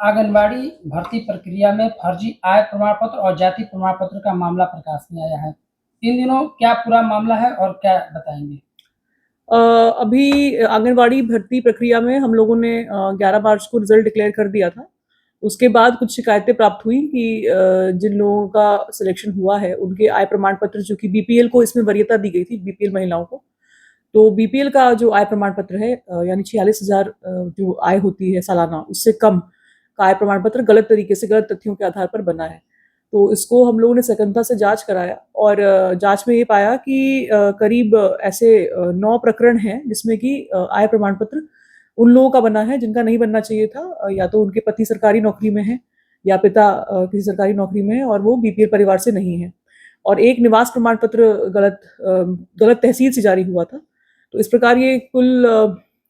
आंगनबाड़ी भर्ती प्रक्रिया में फर्जी आय प्रमाण पत्र और जाति प्रमाण पत्र का मामला प्रकाश में आया है। इन दिनों क्या पूरा मामला है और क्या बताएंगे? अ, अभी आंगनवाड़ी भर्ती प्रक्रिया में हम लोगों ने 11 मार्च को रिजल्ट डिक्लेयर कर दिया था। उसके बाद कुछ शिकायतें प्राप्त हुई कि जिन लोगों का सिलेक्शन हुआ है उनके आय प्रमाण पत्र, जो कि बीपीएल को इसमें वरीयता दी गई थी, बीपीएल महिलाओं को। तो बीपीएल का जो आय प्रमाण पत्र है, यानी 46,000 जो आय होती है सालाना, उससे कम का आय प्रमाण पत्र गलत तरीके से, गलत तथ्यों के आधार पर बना है। तो इसको हम लोगों ने सघनता से जांच कराया और जांच में ये पाया कि करीब ऐसे 9 प्रकरण हैं जिसमें कि आय प्रमाण पत्र उन लोगों का बना है जिनका नहीं बनना चाहिए था। या तो उनके पति सरकारी नौकरी में है या पिता किसी सरकारी नौकरी में है और वो बीपीएल परिवार से नहीं है। और एक निवास प्रमाण पत्र गलत तहसील से जारी हुआ था। तो इस प्रकार ये कुल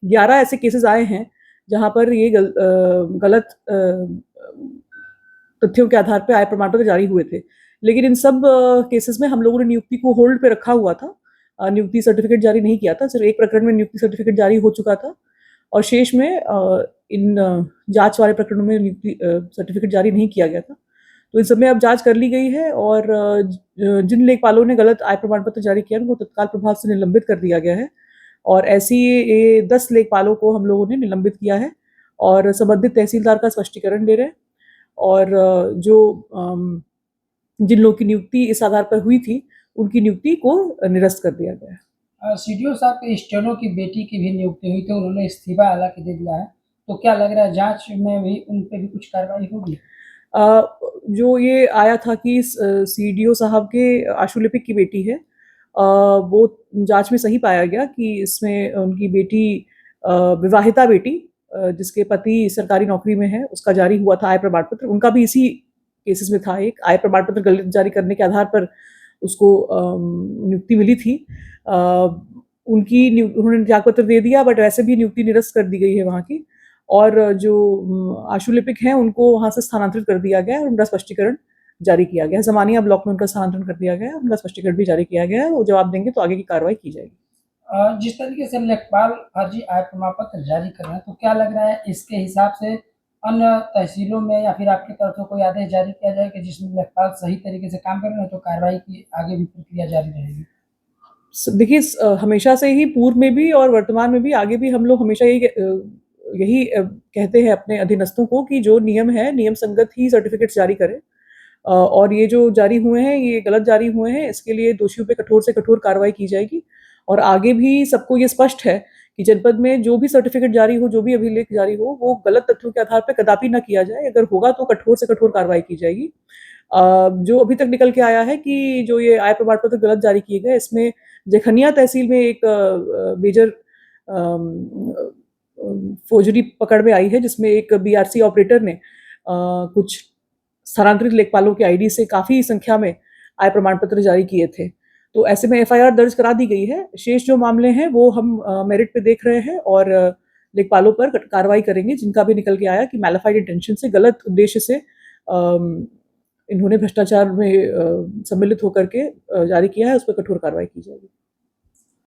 11 ऐसे केसेस आए हैं जहां पर ये गलत तथ्यों के आधार पर आय प्रमाण पत्र जारी हुए थे। लेकिन इन सब केसेस में हम लोगों ने नियुक्ति को होल्ड पे रखा हुआ था, नियुक्ति सर्टिफिकेट जारी नहीं किया था। सिर्फ एक प्रकरण में नियुक्ति सर्टिफिकेट जारी हो चुका था और शेष में इन जांच वाले प्रकरणों में नियुक्ति सर्टिफिकेट जारी नहीं किया गया था। तो इन सब में अब जांच कर ली गई है और जिन लेखपालों ने गलत आय प्रमाण पत्र जारी किया उनको तत्काल प्रभाव से निलंबित कर दिया गया है और ऐसी ये 10 लेखपालों को हम लोगों ने निलंबित किया है और संबंधित तहसीलदार का स्पष्टीकरण दे रहे हैं। और जिन लोगों की नियुक्ति इस आधार पर हुई थी उनकी नियुक्ति को निरस्त कर दिया गया है। सीडीओ साहब के स्टेनो की बेटी की भी नियुक्ति हुई थी, उन्होंने इस्तीफा हालांकि दे दिया है, तो क्या लग रहा है जांच में भी उन पे भी कुछ कार्रवाई होगी? जो ये आया था कि सीडीओ साहब के आशुलिपिक की बेटी है, वो जांच में सही पाया गया कि इसमें उनकी बेटी, विवाहिता बेटी, जिसके पति सरकारी नौकरी में है, उसका जारी हुआ था आय प्रमाण पत्र। उनका भी इसी केसेस में था, एक आय प्रमाण पत्र गलत जारी करने के आधार पर उसको नियुक्ति मिली थी। उन्होंने त्याग पत्र दे दिया, बट वैसे भी नियुक्ति निरस्त कर दी गई है वहाँ की। और जो आशुलिपिक हैं उनको वहाँ से स्थानांतरित कर दिया गया है और उनका स्पष्टीकरण जारी किया गया है। जमानिया ब्लॉक में उनका स्थानांतरण कर दिया गया है, उनका स्पष्टीकरण भी जारी किया गया है। वो जवाब देंगे तो आगे की कार्रवाई की जाएगी। जिस तरीके से लेखपाल फर्जी आय प्रमाण पत्र जारी कर रहे हैं, तो क्या लग रहा है इसके हिसाब से अन्य तहसीलों में या फिर आपकी तरफ से कोई आदेश जारी किया जाए कि जिसमें लेखपाल सही तरीके से काम कर रहे हैं, तो कार्रवाई की आगे भी प्रक्रिया जारी रहेगी? देखिए, हमेशा से ही पूर्व में भी और वर्तमान में भी, आगे भी हम लोग हमेशा यही कहते हैं अपने अधीनस्थों को कि जो नियम है, नियम संगत ही सर्टिफिकेट्स जारी करें। और ये जो जारी हुए हैं, ये गलत जारी हुए हैं, इसके लिए दोषियों पे कठोर से कठोर कार्रवाई की जाएगी। और आगे भी सबको ये स्पष्ट है कि जनपद में जो भी सर्टिफिकेट जारी हो, जो भी अभिलेख जारी हो, वो गलत तथ्यों के आधार पर कदापि ना किया जाए। अगर होगा तो कठोर से कठोर कार्रवाई की जाएगी। जो अभी तक निकल के आया है कि जो ये आय प्रमाण पत्र गलत जारी किए गए, इसमें जखनिया तहसील में एक मेजर फोर्जरी पकड़ में आई है, जिसमें एक बीआरसी ऑपरेटर ने कुछ स्थानांतरित लेखपालों के आईडी से काफी संख्या में आय प्रमाण पत्र जारी किए थे। तो ऐसे में एफआईआर दर्ज करा दी गई है। शेष जो मामले हैं वो हम मेरिट पे देख रहे हैं और लेखपालों पर कार्रवाई करेंगे जिनका भी निकल के आया कि मैलिफाइड इंटेंशन से, गलत उद्देश्य से इन्होंने भ्रष्टाचार में सम्मिलित होकर के जारी किया है, उस पर कठोर कार्रवाई की जाएगी।